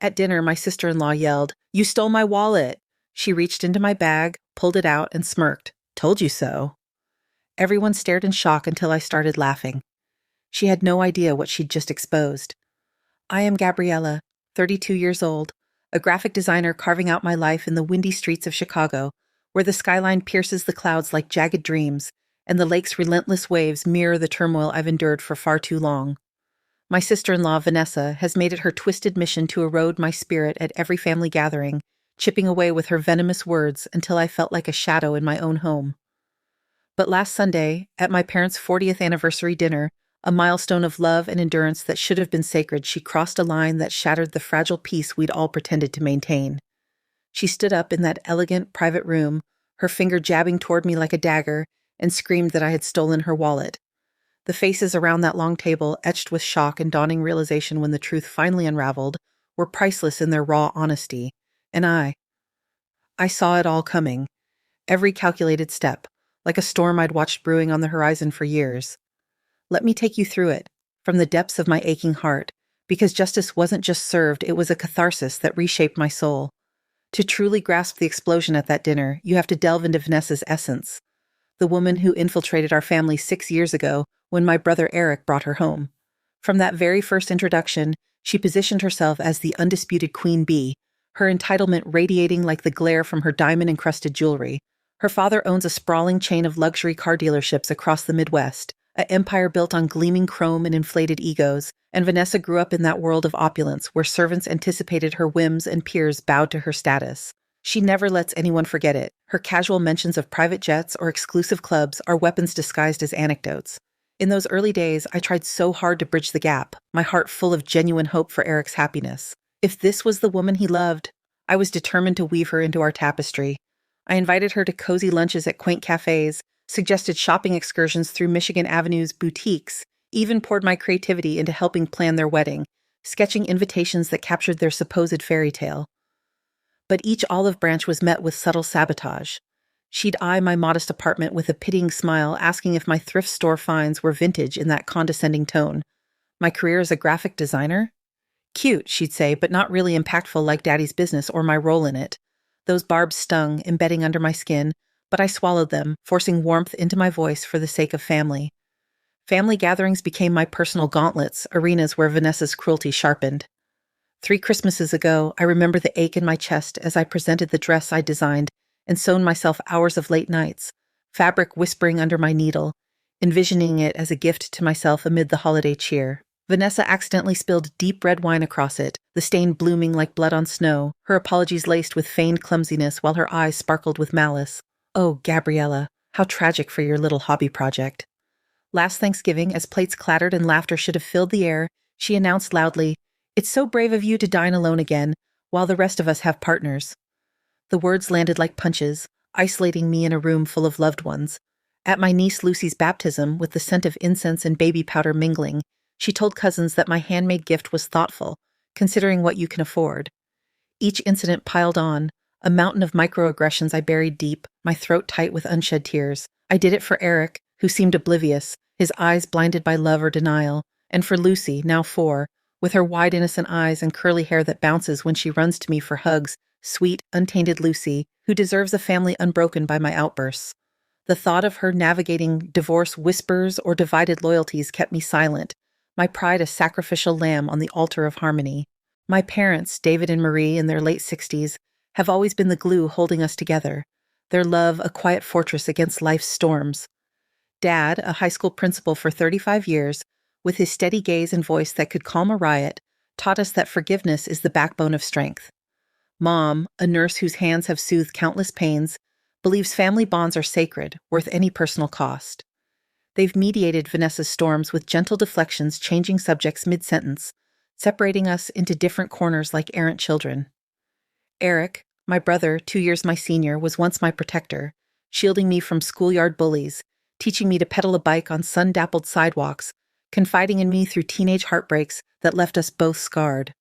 At dinner, my sister-in-law yelled, "You stole my wallet!" She reached into my bag, pulled it out, and smirked. "Told you so." Everyone stared in shock until I started laughing. She had no idea what she'd just exposed. I am Gabriella, 32 years old, a graphic designer carving out my life in the windy streets of Chicago, where the skyline pierces the clouds like jagged dreams, and the lake's relentless waves mirror the turmoil I've endured for far too long. My sister-in-law, Vanessa, has made it her twisted mission to erode my spirit at every family gathering, chipping away with her venomous words until I felt like a shadow in my own home. But last Sunday, at my parents' 40th anniversary dinner, a milestone of love and endurance that should have been sacred, she crossed a line that shattered the fragile peace we'd all pretended to maintain. She stood up in that elegant, private room, her finger jabbing toward me like a dagger, and screamed that I had stolen her wallet. The faces around that long table, etched with shock and dawning realization when the truth finally unraveled, were priceless in their raw honesty. And I saw it all coming. Every calculated step, like a storm I'd watched brewing on the horizon for years. Let me take you through it, from the depths of my aching heart, because justice wasn't just served, it was a catharsis that reshaped my soul. To truly grasp the explosion at that dinner, you have to delve into Vanessa's essence. The woman who infiltrated our family 6 years ago when my brother Eric brought her home. From that very first introduction, she positioned herself as the undisputed queen bee, her entitlement radiating like the glare from her diamond-encrusted jewelry. Her father owns a sprawling chain of luxury car dealerships across the Midwest, an empire built on gleaming chrome and inflated egos, and Vanessa grew up in that world of opulence where servants anticipated her whims and peers bowed to her status. She never lets anyone forget it. Her casual mentions of private jets or exclusive clubs are weapons disguised as anecdotes. In those early days, I tried so hard to bridge the gap, my heart full of genuine hope for Eric's happiness. If this was the woman he loved, I was determined to weave her into our tapestry. I invited her to cozy lunches at quaint cafes, suggested shopping excursions through Michigan Avenue's boutiques, even poured my creativity into helping plan their wedding, sketching invitations that captured their supposed fairy tale. But each olive branch was met with subtle sabotage. She'd eye my modest apartment with a pitying smile, asking if my thrift store finds were vintage in that condescending tone. My career as a graphic designer? Cute, she'd say, but not really impactful like Daddy's business or my role in it. Those barbs stung, embedding under my skin, but I swallowed them, forcing warmth into my voice for the sake of family. Family gatherings became my personal gauntlets, arenas where Vanessa's cruelty sharpened. 3 Christmases ago, I remember the ache in my chest as I presented the dress I designed and sewn myself hours of late nights, fabric whispering under my needle, envisioning it as a gift to myself amid the holiday cheer. Vanessa accidentally spilled deep red wine across it, the stain blooming like blood on snow, her apologies laced with feigned clumsiness while her eyes sparkled with malice. Oh, Gabriella, how tragic for your little hobby project. Last Thanksgiving, as plates clattered and laughter should have filled the air, she announced loudly, "It's so brave of you to dine alone again, while the rest of us have partners." The words landed like punches, isolating me in a room full of loved ones. At my niece Lucy's baptism, with the scent of incense and baby powder mingling, she told cousins that my handmade gift was thoughtful, considering what you can afford. Each incident piled on, a mountain of microaggressions I buried deep, my throat tight with unshed tears. I did it for Eric, who seemed oblivious, his eyes blinded by love or denial, and for Lucy, now 4, with her wide innocent eyes and curly hair that bounces when she runs to me for hugs, sweet, untainted Lucy, who deserves a family unbroken by my outbursts. The thought of her navigating divorce whispers or divided loyalties kept me silent, my pride a sacrificial lamb on the altar of harmony. My parents, David and Marie, in their late 60s, have always been the glue holding us together, their love a quiet fortress against life's storms. Dad, a high school principal for 35 years, with his steady gaze and voice that could calm a riot, taught us that forgiveness is the backbone of strength. Mom, a nurse whose hands have soothed countless pains, believes family bonds are sacred, worth any personal cost. They've mediated Vanessa's storms with gentle deflections, changing subjects mid-sentence, separating us into different corners like errant children. Eric, my brother, 2 years my senior, was once my protector, shielding me from schoolyard bullies, teaching me to pedal a bike on sun-dappled sidewalks, confiding in me through teenage heartbreaks that left us both scarred.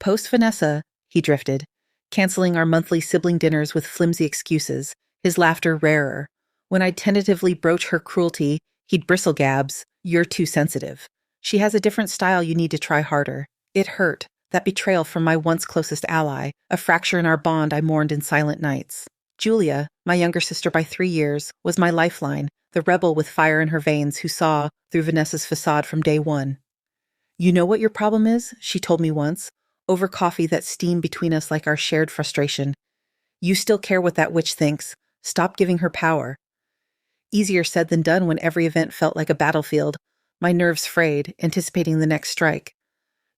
Post-Vanessa, he drifted, canceling our monthly sibling dinners with flimsy excuses, his laughter rarer. When I'd tentatively broach her cruelty, he'd bristle gabs, "You're too sensitive. She has a different style, you need to try harder." It hurt, That betrayal from my once closest ally, a fracture in our bond I mourned in silent nights. Julia, my younger sister by 3 years, was my lifeline, the rebel with fire in her veins who saw through Vanessa's facade from day one. "You know what your problem is?" she told me once, over coffee that steamed between us like our shared frustration. "You still care what that witch thinks. Stop giving her power." Easier said than done when every event felt like a battlefield, my nerves frayed, anticipating the next strike.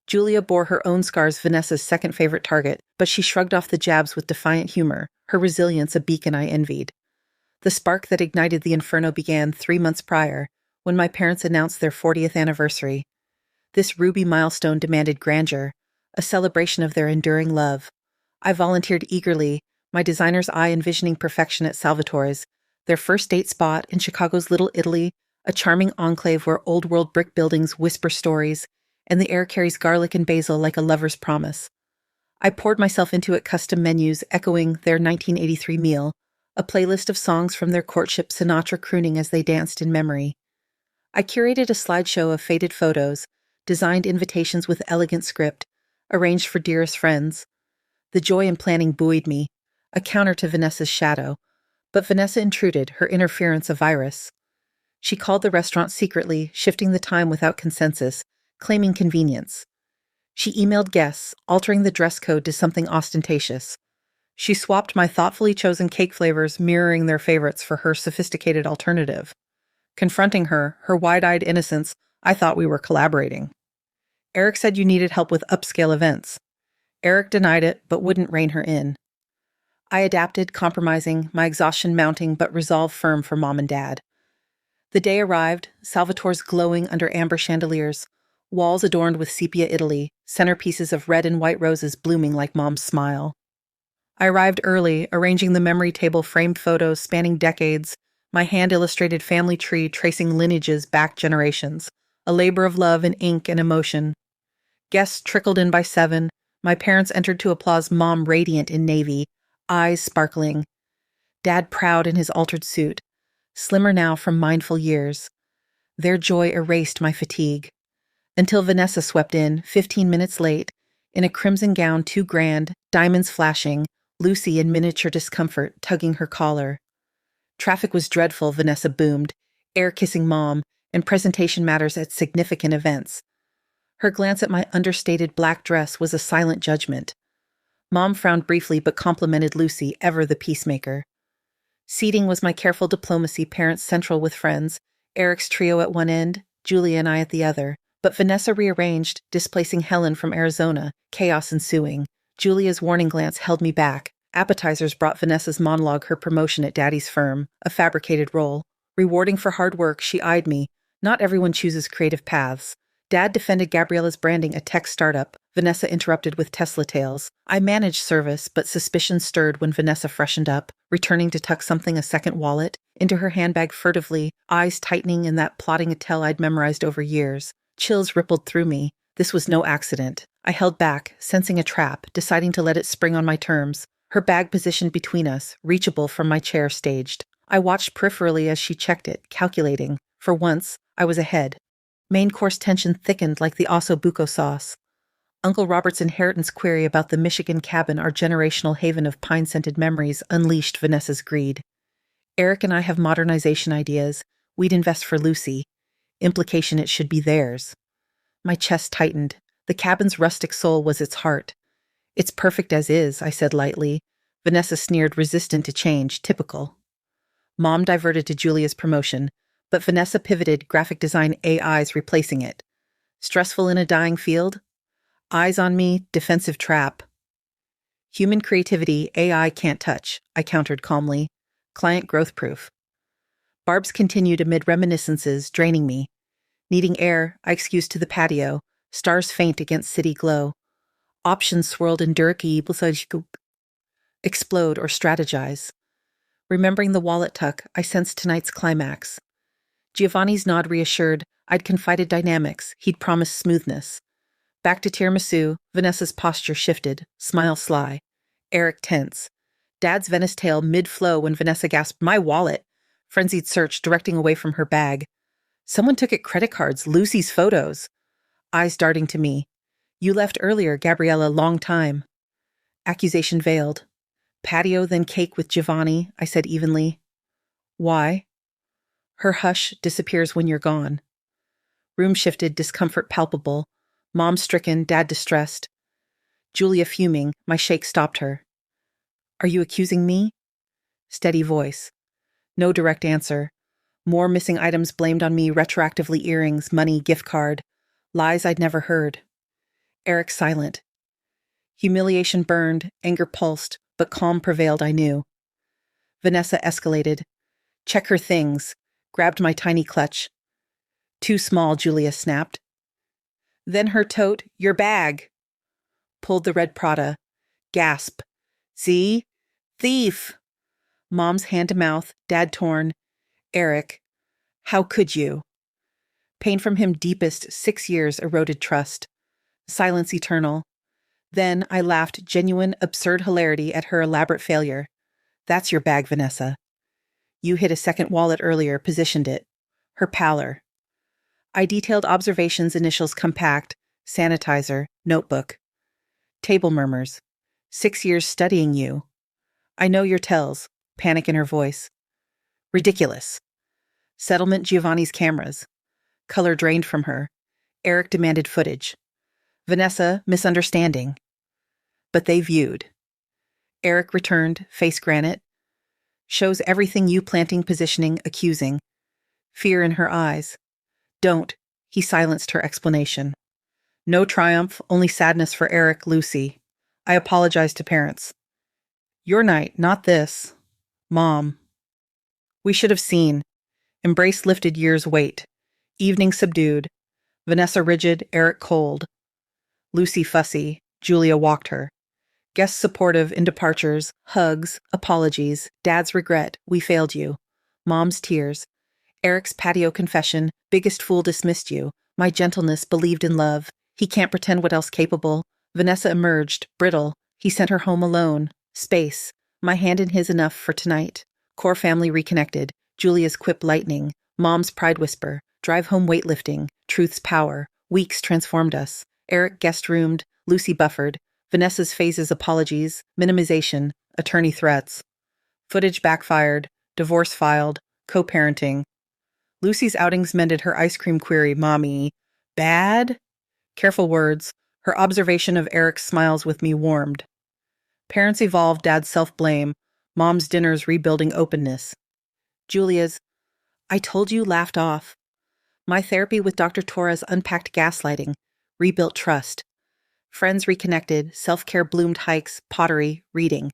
Julia bore her own scars, Vanessa's second favorite target, but she shrugged off the jabs with defiant humor, her resilience a beacon I envied. The spark that ignited the inferno began 3 months prior, when my parents announced their 40th anniversary. This ruby milestone demanded grandeur, a celebration of their enduring love. I volunteered eagerly, my designer's eye envisioning perfection at Salvatore's, their first date spot in Chicago's Little Italy, a charming enclave where old-world brick buildings whisper stories, and the air carries garlic and basil like a lover's promise. I poured myself into it, custom menus echoing their 1983 meal, a playlist of songs from their courtship, Sinatra crooning as they danced in memory. I curated a slideshow of faded photos, designed invitations with elegant script, arranged for dearest friends. The joy in planning buoyed me, a counter to Vanessa's shadow. But Vanessa intruded, her interference a virus. She called the restaurant secretly, shifting the time without consensus, claiming convenience. She emailed guests, altering the dress code to something ostentatious. She swapped my thoughtfully chosen cake flavors, mirroring their favorites, for her sophisticated alternative. Confronting her, her wide-eyed innocence, I thought we were collaborating. "Eric said you needed help with upscale events." Eric denied it, but wouldn't rein her in. I adapted, compromising, my exhaustion mounting, but resolve firm for Mom and Dad. The day arrived, Salvatore's glowing under amber chandeliers, walls adorned with sepia Italy, centerpieces of red and white roses blooming like Mom's smile. I arrived early, arranging the memory table, framed photos spanning decades, my hand-illustrated family tree tracing lineages back generations, a labor of love in ink and emotion. Guests trickled in by 7, my parents entered to applause, Mom radiant in navy, eyes sparkling. Dad proud in his altered suit, slimmer now from mindful years. Their joy erased my fatigue. Until Vanessa swept in, 15 minutes late, in a crimson gown too grand, diamonds flashing, Lucy in miniature discomfort, tugging her collar. Traffic was dreadful, Vanessa boomed, air-kissing Mom, and presentation matters at significant events. Her glance at my understated black dress was a silent judgment. Mom frowned briefly but complimented Lucy, ever the peacemaker. Seating was my careful diplomacy, parents central with friends, Eric's trio at one end, Julia and I at the other. But Vanessa rearranged, displacing Helen from Arizona, chaos ensuing. Julia's warning glance held me back. Appetizers brought Vanessa's monologue, her promotion at Daddy's firm, a fabricated role. Rewarding for hard work, she eyed me. Not everyone chooses creative paths. Dad defended Gabriella's branding, a tech startup. Vanessa interrupted with Tesla tales. I managed service, but suspicion stirred when Vanessa freshened up, returning to tuck something, a second wallet, into her handbag furtively, eyes tightening in that plotting tell I'd memorized over years. Chills rippled through me. This was no accident. I held back, sensing a trap, deciding to let it spring on my terms. Her bag positioned between us, reachable from my chair staged. I watched peripherally as she checked it, calculating. For once, I was ahead. Main course tension thickened like the osso buco sauce. Uncle Robert's inheritance query about the Michigan cabin, our generational haven of pine-scented memories, unleashed Vanessa's greed. Eric and I have modernization ideas. We'd invest for Lucy. Implication it should be theirs. My chest tightened. The cabin's rustic soul was its heart. "It's perfect as is," I said lightly. Vanessa sneered, resistant to change, typical. Mom diverted to Julia's promotion, but Vanessa pivoted, graphic design AIs replacing it. Stressful in a dying field? Eyes on me, defensive trap. Human creativity, AI can't touch, I countered calmly. Client growth proof. Barbs continued amid reminiscences, draining me. Needing air, I excused to the patio, stars faint against city glow. Options swirled in Durkee, explode or strategize. Remembering the wallet tuck, I sensed tonight's climax. Giovanni's nod reassured. I'd confided dynamics. He'd promised smoothness. Back to tiramisu, Vanessa's posture shifted, smile sly. Eric tense. Dad's Venice tale mid-flow when Vanessa gasped, "My wallet!" Frenzied search, directing away from her bag. Someone took it, credit cards, Lucy's photos. Eyes darting to me. You left earlier, Gabriella, long time. Accusation veiled. Patio, then cake with Giovanni, I said evenly. Why? Her hush disappears when you're gone. Room shifted, discomfort palpable. Mom stricken, Dad distressed. Julia fuming, my shake stopped her. Are you accusing me? Steady voice. No direct answer. More missing items blamed on me, retroactively earrings, money, gift card. Lies I'd never heard. Eric silent. Humiliation burned, anger pulsed, but calm prevailed, I knew. Vanessa escalated. Check her things. Grabbed my tiny clutch. Too small, Julia snapped. Then her tote, your bag. Pulled the red Prada. Gasp. See? Thief! Mom's hand to mouth, Dad torn. Eric. How could you? Pain from him deepest, 6 years eroded trust. Silence eternal. Then I laughed genuine, absurd hilarity at her elaborate failure. That's your bag, Vanessa. You hid a second wallet earlier, positioned it. Her pallor. I detailed observations, initials compact, sanitizer, notebook. Table murmurs. 6 years studying you. I know your tells. Panic in her voice. Ridiculous. Settlement Giovanni's cameras. Color drained from her. Eric demanded footage. Vanessa, misunderstanding. But they viewed. Eric returned, face granite. Shows everything you planting, positioning, accusing. Fear in her eyes. Don't. He silenced her explanation. No triumph, only sadness for Eric, Lucy. I apologize to parents. Your night, not this. Mom. We should have seen. Embrace lifted years' weight. Evening subdued. Vanessa rigid, Eric cold. Lucy fussy. Julia walked her. Guests supportive in departures, hugs, apologies, Dad's regret, we failed you. Mom's tears. Eric's patio confession, biggest fool dismissed you. My gentleness believed in love. He can't pretend what else capable. Vanessa emerged, brittle. He sent her home alone. Space. My hand in his enough for tonight. Core family reconnected. Julia's quip lightning. Mom's pride whisper. Drive home weightlifting. Truth's power. Weeks transformed us. Eric guest roomed. Lucy buffered. Vanessa's phases apologies. Minimization. Attorney threats. Footage backfired. Divorce filed. Co-parenting. Lucy's outings mended her ice cream query. Mommy. Bad? Careful words. Her observation of Eric's smiles with me warmed. Parents evolved, Dad's self-blame. Mom's dinners rebuilding openness. Julia's, I told you, laughed off. My therapy with Dr. Torres unpacked gaslighting, rebuilt trust. Friends reconnected, self-care bloomed hikes, pottery, reading.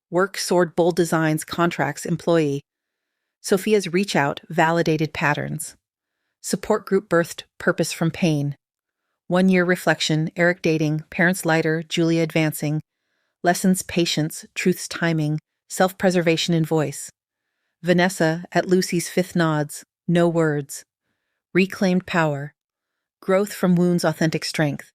Work soared bold designs, contracts, employee. Sophia's reach out validated patterns. Support group birthed purpose from pain. 1 year reflection, Eric dating, parents lighter, Julia advancing. Lessons patience, truth's timing, self-preservation in voice. Vanessa at Lucy's 5th nods, no words. Reclaimed power. Growth from wounds, authentic strength.